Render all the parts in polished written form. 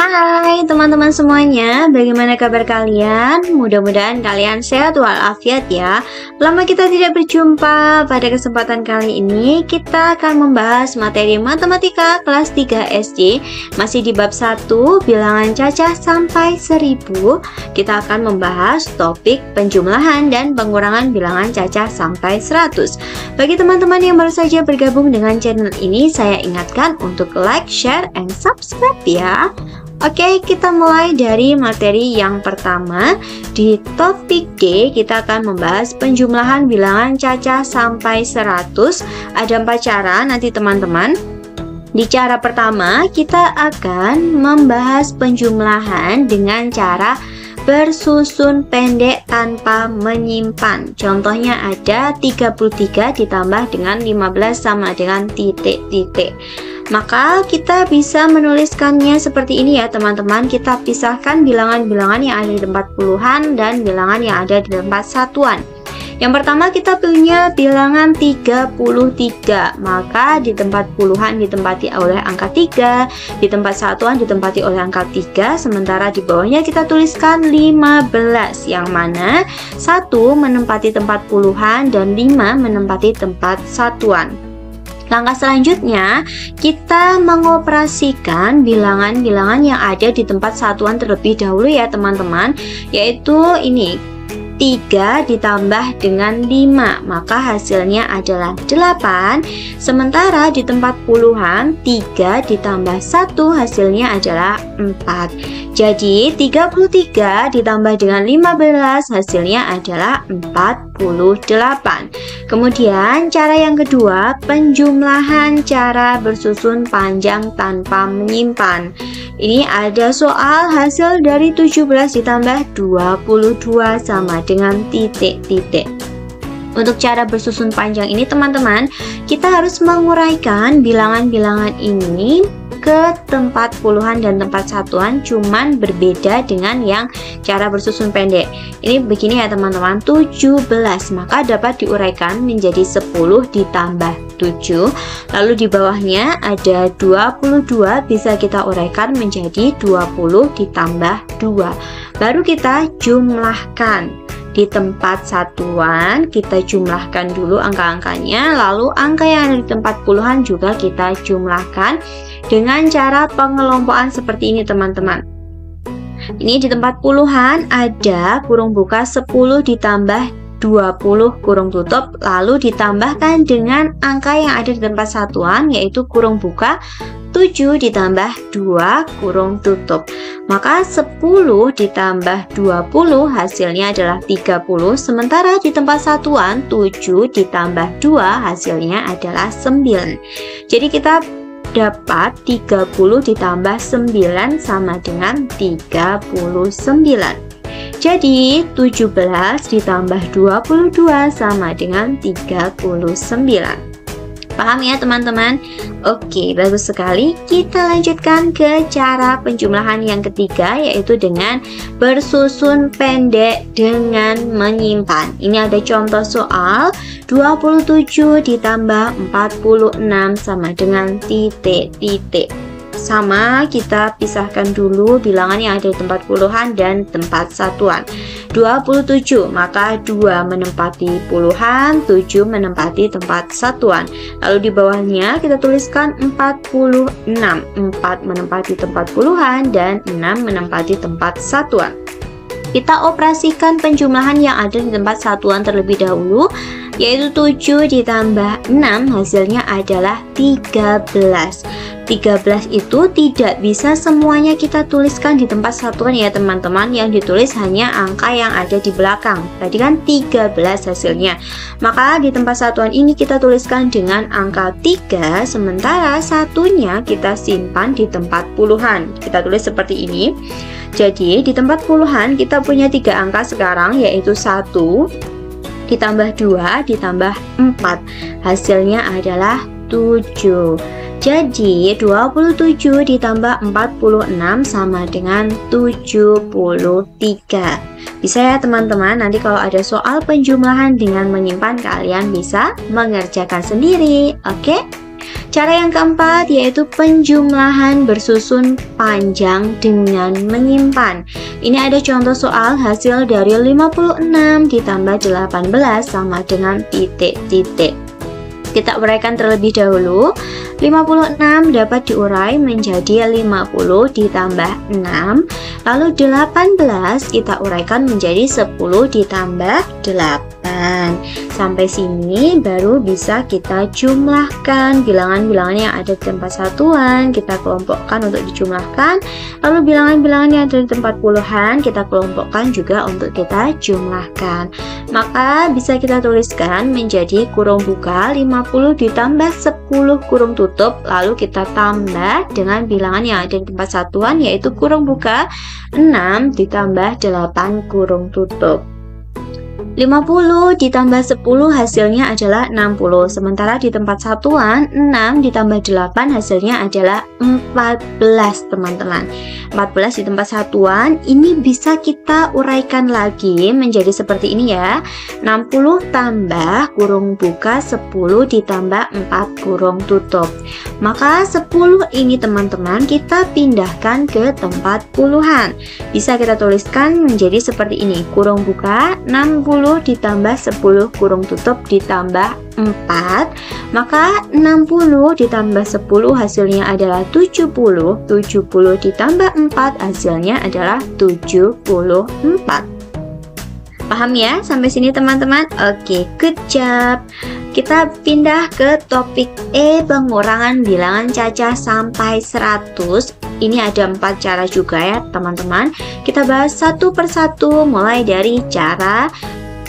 Hai teman-teman semuanya, bagaimana kabar kalian? Mudah-mudahan kalian sehat walafiat ya. Lama kita tidak berjumpa. Pada kesempatan kali ini kita akan membahas materi matematika kelas 3 SD. Masih di bab 1, bilangan cacah sampai 1000. Kita akan membahas topik penjumlahan dan pengurangan bilangan cacah sampai 100. Bagi teman-teman yang baru saja bergabung dengan channel ini, saya ingatkan untuk like, share, and subscribe ya. Oke, kita mulai dari materi yang pertama. Di topik D, kita akan membahas penjumlahan bilangan cacah sampai 100. Ada 4 cara nanti teman-teman. Di cara pertama, kita akan membahas penjumlahan dengan cara bersusun pendek tanpa menyimpan. Contohnya ada 33 ditambah dengan 15 sama dengan titik-titik. Maka kita bisa menuliskannya seperti ini ya teman-teman. Kita pisahkan bilangan-bilangan yang ada di tempat puluhan dan bilangan yang ada di tempat satuan. Yang pertama kita punya bilangan 33, maka di tempat puluhan ditempati oleh angka 3, di tempat satuan ditempati oleh angka 3, sementara di bawahnya kita tuliskan 15, yang mana 1 menempati tempat puluhan dan 5 menempati tempat satuan. Langkah selanjutnya, kita mengoperasikan bilangan-bilangan yang ada di tempat satuan terlebih dahulu ya teman-teman, yaitu ini 3 ditambah dengan 5, maka hasilnya adalah 8. Sementara di tempat puluhan 3 ditambah 1 hasilnya adalah 4. Jadi 33 ditambah dengan 15 hasilnya adalah 48. Kemudian cara yang kedua, penjumlahan cara bersusun panjang tanpa menyimpan. Ini ada soal hasil dari 17 ditambah 22 sama dengan titik-titik. Untuk cara bersusun panjang ini teman-teman, kita harus menguraikan bilangan-bilangan ini ke tempat puluhan dan tempat satuan, cuman berbeda dengan yang cara bersusun pendek. Ini begini ya teman-teman, 17 maka dapat diuraikan menjadi 10 ditambah 7. Lalu di bawahnya ada 22, bisa kita uraikan menjadi 20 ditambah 2. Baru kita jumlahkan. Di tempat satuan kita jumlahkan dulu angka-angkanya, lalu angka yang ada di tempat puluhan juga kita jumlahkan dengan cara pengelompokan seperti ini teman-teman. Ini di tempat puluhan ada kurung buka 10 ditambah 20 kurung tutup, lalu ditambahkan dengan angka yang ada di tempat satuan yaitu kurung buka 7 ditambah 2 kurung tutup. Maka 10 ditambah 20 hasilnya adalah 30. Sementara di tempat satuan 7 ditambah 2 hasilnya adalah 9. Jadi kita dapat 30 ditambah 9 sama dengan 39. Jadi 17 ditambah 22 sama dengan 39. Paham ya teman-teman? Oke, bagus sekali. Kita lanjutkan ke cara penjumlahan yang ketiga, yaitu dengan bersusun pendek dengan menyimpan. Ini ada contoh soal 27 ditambah 46 sama dengan titik-titik. Sama, kita pisahkan dulu bilangan yang ada di tempat puluhan dan tempat satuan. 27, maka 2 menempati puluhan, 7 menempati tempat satuan. Lalu di bawahnya kita tuliskan 46, 4 menempati tempat puluhan dan 6 menempati tempat satuan. Kita operasikan penjumlahan yang ada di tempat satuan terlebih dahulu, yaitu 7 ditambah 6 hasilnya adalah 13. 13 itu tidak bisa semuanya kita tuliskan di tempat satuan ya teman-teman. Yang ditulis hanya angka yang ada di belakang. Tadi kan 13 hasilnya. Maka di tempat satuan ini kita tuliskan dengan angka 3, sementara satunya kita simpan di tempat puluhan. Kita tulis seperti ini. Jadi di tempat puluhan kita punya 3 angka sekarang, yaitu 1 ditambah 2 ditambah 4. Hasilnya adalah 7. Jadi 27 ditambah 46 sama dengan 73. Bisa ya teman-teman, nanti kalau ada soal penjumlahan dengan menyimpan kalian bisa mengerjakan sendiri. Oke? Cara yang keempat yaitu penjumlahan bersusun panjang dengan menyimpan. Ini ada contoh soal hasil dari 56 ditambah 18 sama dengan titik-titik. Kita uraikan terlebih dahulu. 56 dapat diurai menjadi 50 ditambah 6. Lalu 18 kita uraikan menjadi 10 ditambah 8. Sampai sini baru bisa kita jumlahkan bilangan-bilangan yang ada di tempat satuan, kita kelompokkan untuk dijumlahkan. Lalu bilangan-bilangan yang ada di tempat puluhan kita kelompokkan juga untuk kita jumlahkan. Maka bisa kita tuliskan menjadi kurung buka 50 ditambah 10 kurung tutup, lalu kita tambah dengan bilangan yang ada di tempat satuan yaitu kurung buka 6 ditambah 8 kurung tutup. 50 ditambah 10 hasilnya adalah 60. Sementara di tempat satuan 6 ditambah 8 hasilnya adalah 14, teman-teman. 14 di tempat satuan ini bisa kita uraikan lagi menjadi seperti ini ya. 60 tambah kurung buka 10 ditambah 4 kurung tutup. Maka 10 ini teman-teman kita pindahkan ke tempat puluhan. Bisa kita tuliskan menjadi seperti ini. Kurung buka 60 ditambah 10 kurung tutup ditambah 4, maka 60 ditambah 10 hasilnya adalah 70. 70 ditambah 4 hasilnya adalah 74. Paham ya sampai sini teman-teman? Oke, good job. Kita pindah ke topik E, pengurangan bilangan cacah sampai 100. Ini ada 4 cara juga ya teman-teman. Kita bahas satu persatu mulai dari cara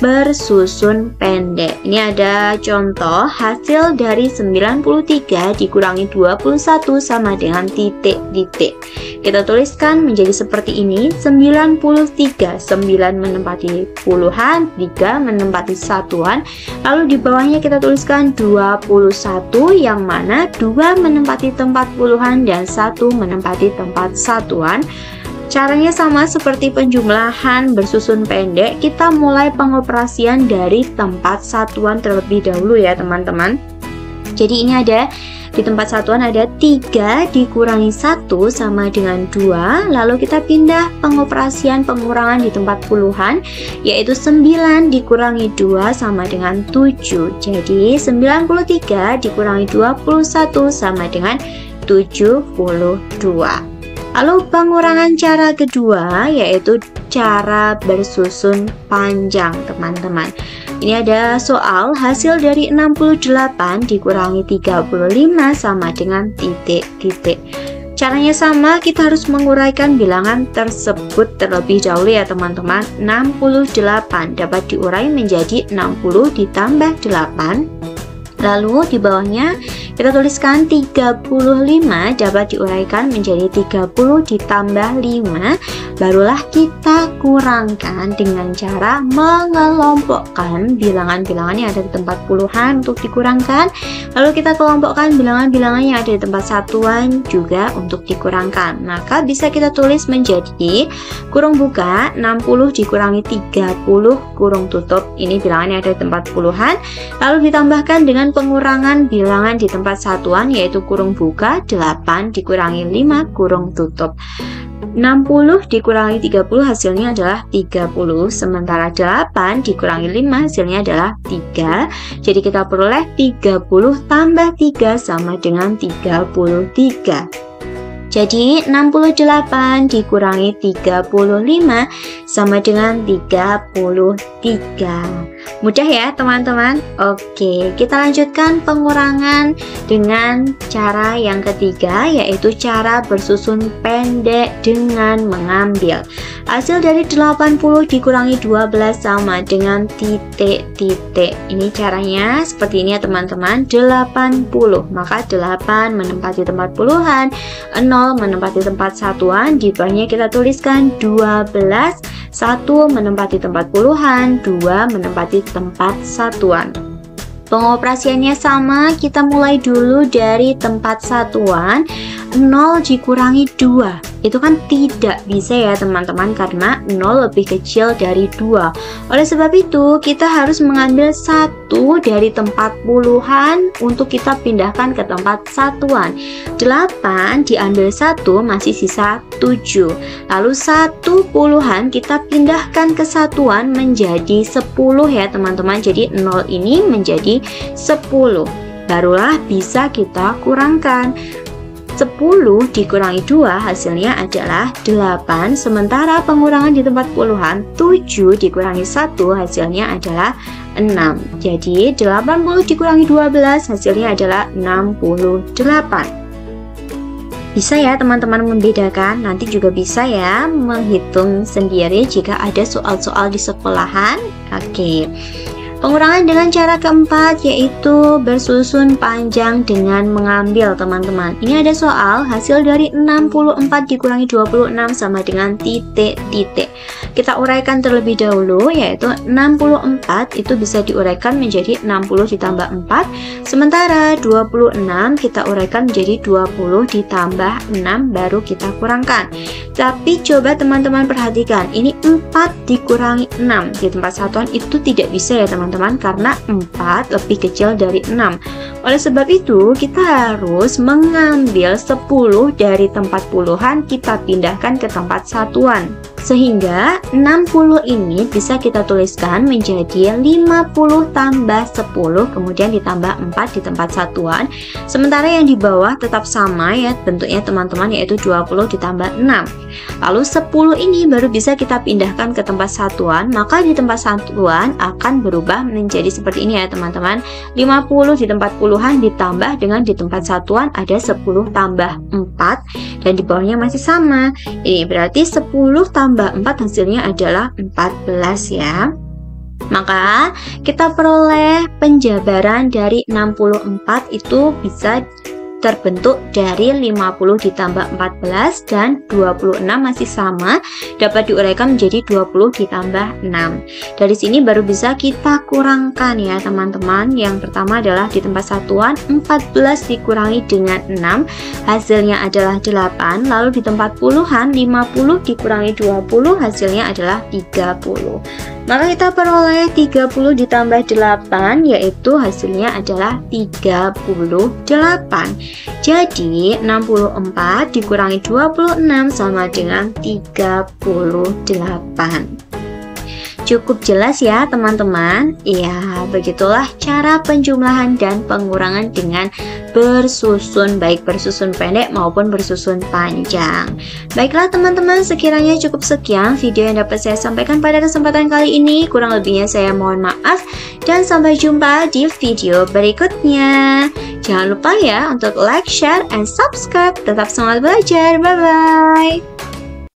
bersusun pendek. Ini ada contoh hasil dari 93 dikurangi 21 sama dengan titik-titik. Kita tuliskan menjadi seperti ini. 93, 9 menempati puluhan, 3 menempati satuan. Lalu di bawahnya kita tuliskan 21 yang mana 2 menempati tempat puluhan dan 1 menempati tempat satuan. Caranya sama seperti penjumlahan bersusun pendek. Kita mulai pengoperasian dari tempat satuan terlebih dahulu ya teman-teman. Jadi ini ada di tempat satuan ada 3 dikurangi 1 sama dengan 2. Lalu kita pindah pengoperasian pengurangan di tempat puluhan yaitu 9 dikurangi 2 sama dengan 7. Jadi 93 dikurangi 21 sama dengan 72. Lalu pengurangan cara kedua yaitu cara bersusun panjang teman-teman. Ini ada soal hasil dari 68 dikurangi 35 sama dengan titik-titik. Caranya sama, kita harus menguraikan bilangan tersebut terlebih dahulu ya teman-teman. 68 dapat diurai menjadi 60 ditambah 8. Lalu di bawahnya kita tuliskan 35 dapat diuraikan menjadi 30 ditambah 5. Barulah kita kurangkan dengan cara mengelompokkan bilangan-bilangan yang ada di tempat puluhan untuk dikurangkan. Lalu kita kelompokkan bilangan-bilangan yang ada di tempat satuan juga untuk dikurangkan. Maka bisa kita tulis menjadi kurung buka 60 dikurangi 30 kurung tutup. Ini bilangan yang ada di tempat puluhan. Lalu ditambahkan dengan pengurangan bilangan di tempat satuan yaitu kurung buka 8 dikurangi 5 kurung tutup. 60 dikurangi 30 hasilnya adalah 30, sementara 8 dikurangi 5 hasilnya adalah 3. Jadi kita peroleh 30 tambah 3 sama dengan 33. Jadi 68 dikurangi 35 sama dengan 33. Mudah ya teman-teman? Oke, kita lanjutkan pengurangan dengan cara yang ketiga yaitu cara bersusun pendek dengan mengambil. Hasil dari 80 dikurangi 12 sama dengan titik-titik. Ini caranya seperti ini ya teman-teman. 80, maka 8 menempati tempat puluhan, 0 menempati tempat satuan. Di bawahnya kita tuliskan 12, 1 menempati tempat puluhan, 2 menempati tempat satuan. Pengoperasiannya sama, kita mulai dulu dari tempat satuan. 0 dikurangi 2. Itu kan tidak bisa ya teman-teman, karena 0 lebih kecil dari 2. Oleh sebab itu kita harus mengambil 1 dari tempat puluhan untuk kita pindahkan ke tempat satuan. 8 diambil 1 masih sisa 7. Lalu 1 puluhan kita pindahkan ke satuan menjadi 10 ya teman-teman. Jadi 0 ini menjadi 10. Barulah bisa kita kurangkan. 10 dikurangi 2 hasilnya adalah 8. Sementara pengurangan di tempat puluhan 7 dikurangi 1 hasilnya adalah 6. Jadi 80 dikurangi 12 hasilnya adalah 68. Bisa ya teman-teman membedakan. Nanti juga bisa ya menghitung sendiri jika ada soal-soal di sekolahan. Oke. Pengurangan dengan cara keempat yaitu bersusun panjang dengan mengambil teman-teman. Ini ada soal hasil dari 64 dikurangi 26 sama dengan titik-titik. Kita uraikan terlebih dahulu, yaitu 64 itu bisa diuraikan menjadi 60 ditambah 4. Sementara 26 kita uraikan menjadi 20 ditambah 6 baru kita kurangkan. Tapi coba teman-teman perhatikan, ini 4 dikurangi 6 di tempat satuan itu tidak bisa ya teman-teman, karena 4 lebih kecil dari 6. Oleh sebab itu kita harus mengambil 10 dari tempat puluhan kita pindahkan ke tempat satuan, sehingga 60 ini bisa kita tuliskan menjadi 50 tambah 10 kemudian ditambah 4 di tempat satuan. Sementara yang di bawah tetap sama ya bentuknya teman-teman, yaitu 20 ditambah 6. Lalu 10 ini baru bisa kita pindahkan ke tempat satuan, maka di tempat satuan akan berubah menjadi seperti ini ya teman-teman. 50 di tempat puluhan ditambah dengan di tempat satuan ada 10 tambah 4 dan di bawahnya masih sama. Ini berarti 10 tambah 4 hasilnya adalah 14 ya. Maka kita peroleh penjabaran dari 64 itu bisa terbentuk dari 50 ditambah 14 dan 26 masih sama, dapat diuraikan menjadi 20 ditambah 6. Dari sini baru bisa kita kurangkan ya teman-teman. Yang pertama adalah di tempat satuan 14 dikurangi dengan 6 hasilnya adalah 8. Lalu di tempat puluhan 50 dikurangi 20 hasilnya adalah 30. Maka kita peroleh 30 ditambah 8 yaitu hasilnya adalah 38. Jadi 64 dikurangi 26 sama dengan 38. Cukup jelas ya teman-teman? Ya, begitulah cara penjumlahan dan pengurangan dengan bersusun, baik bersusun pendek maupun bersusun panjang. Baiklah teman-teman, sekiranya cukup sekian video yang dapat saya sampaikan pada kesempatan kali ini. Kurang lebihnya saya mohon maaf dan sampai jumpa di video berikutnya. Jangan lupa ya untuk like, share, and subscribe. Tetap semangat belajar. Bye-bye.